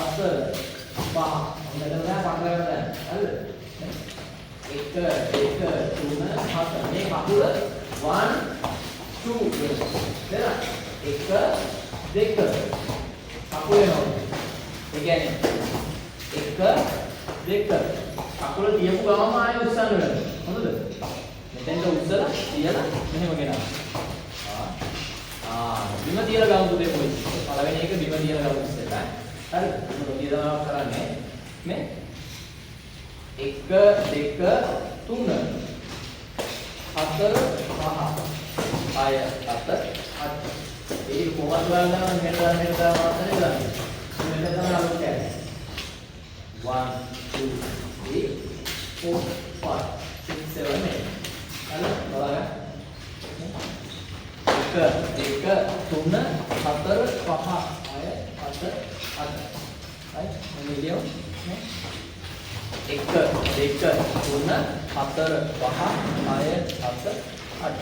හතර පහ මෙතන තමයි පටලගෙන දැන් හරිද 1 2 3 4 මේ කකුල 1 2 දෙන්න 1 2 කකුල එනවා ඒ කියන්නේ 1 2 කකුල තියපු ගමම ආයෙ උස්සන්න වෙනවා හොඳද මෙතෙන්ට උස්සලා තියලා මෙහෙම ගෙනවා බිම තියලා ගමු පුතේ පොයි පළවෙනි එක බිම තියලා ගමු ඉස්සෙල්ලා හරිද මම තියලා කරන්නේ මේ 1 2 3 4 5 6 7 8 ඒක කොහොමද ගන්නවා මෙහෙට මාත්‍රේ ගන්න මෙන්න තමයි අලුත් කියන්නේ 1 2 3 4 5 6 7 8 හරි බලන්න 1 2 3 4 5 6 7 8 right මේ විදියෝ 1 2 3 4 5 6 7 8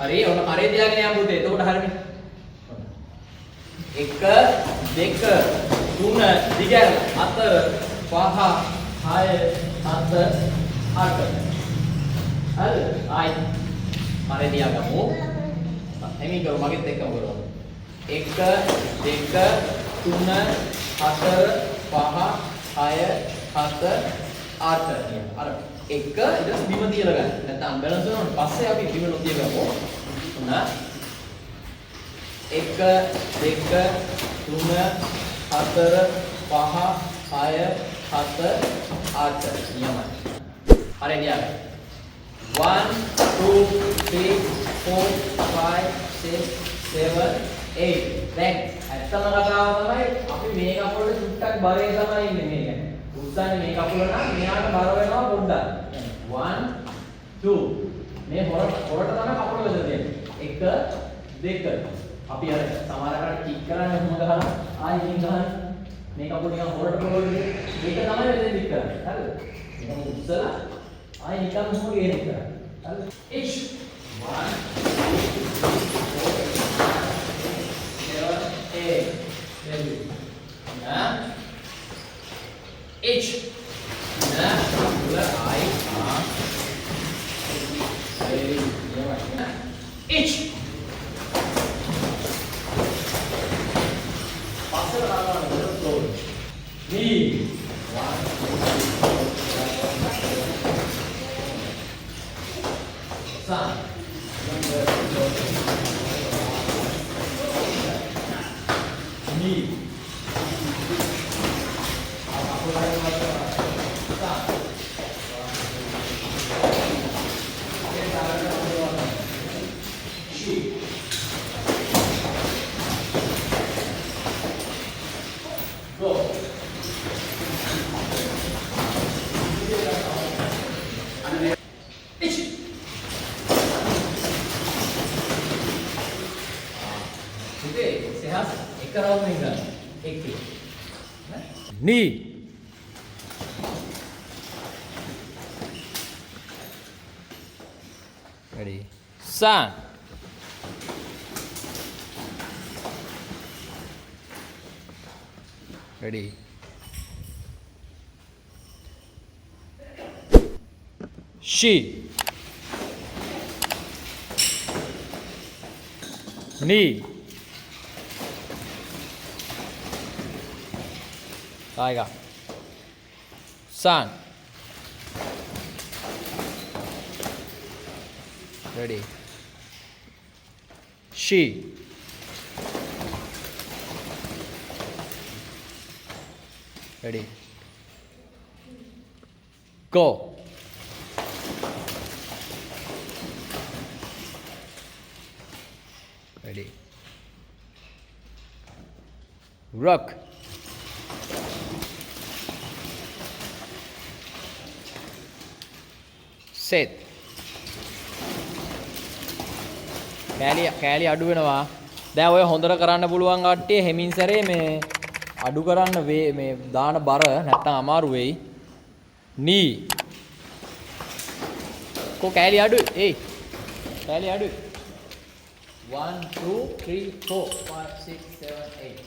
හරි ඔන්න කරේ තියාගෙන යන්න පුතේ එතකොට හරිනේ 1 2 3 දිගට 4 5 6 7 8 හරි ආයි කරේ තියාගමු එමින් කරු මගෙත් එක්කම කරමු 1 2 3 4 5 6 7 8 අර 1 ඊට පස්සේ බිම තියලා ගන්න. නැත්නම් අම්බැලන්ස් වෙනවනේ. පස්සේ අපි බිම නොතිය ගමු. 3 1 2 3 4 5 6 7 8 නියමයි. හරි ගියා. 1 2 3 4 5 6 7 8 දැන් ඇත්තම කතාව තමයි අපි මේ කකුලේ චුට්ටක් බරේ තමයි ඉන්නේ මේක. උස්සන්නේ මේ කකුල නම් මෙයාට බර වෙනවා පොඩ්ඩක්. 1 2 මේ හොරට තමයි කකුල වෙද තියෙන්නේ. 1 2 අපි අර සමහරකට කික් කරන්නේ කොහොමද ගහලා ආයෙ ඉන් ගහන මේ කකුල නිකන් හොරට පොළොවේ මේක තමයි වෙන්නේ කික් කරන්නේ. හරිද? මේක උස්සලා ආයෙ නිකන් මොකද ගේන්නේ කරන්නේ. හරිද? H 1 H nah gula I H pasal apa betul ni san ni knee ready san ready she knee आएगा सन ready she Ready? Go. Ready? Rock. Set. කෑලි අඩු වෙනවා. දැන් ඔය හොඳට කරන්න පුළුවන් කට්ටිය හෙමින් සැරේ මේ අඩු කරන්න මේ දාන බර නැත්තම් අමාරු වෙයි. knee. කො කෑලි අඩුයි. ඒයි. කෑලි අඩුයි. 1 2 3 4 5 6 7 8.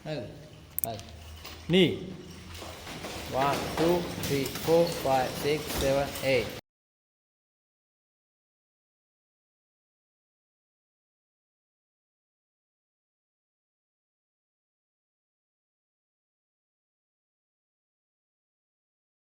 හරි. හරි. knee. 1 2 3 4 5 6 7 8.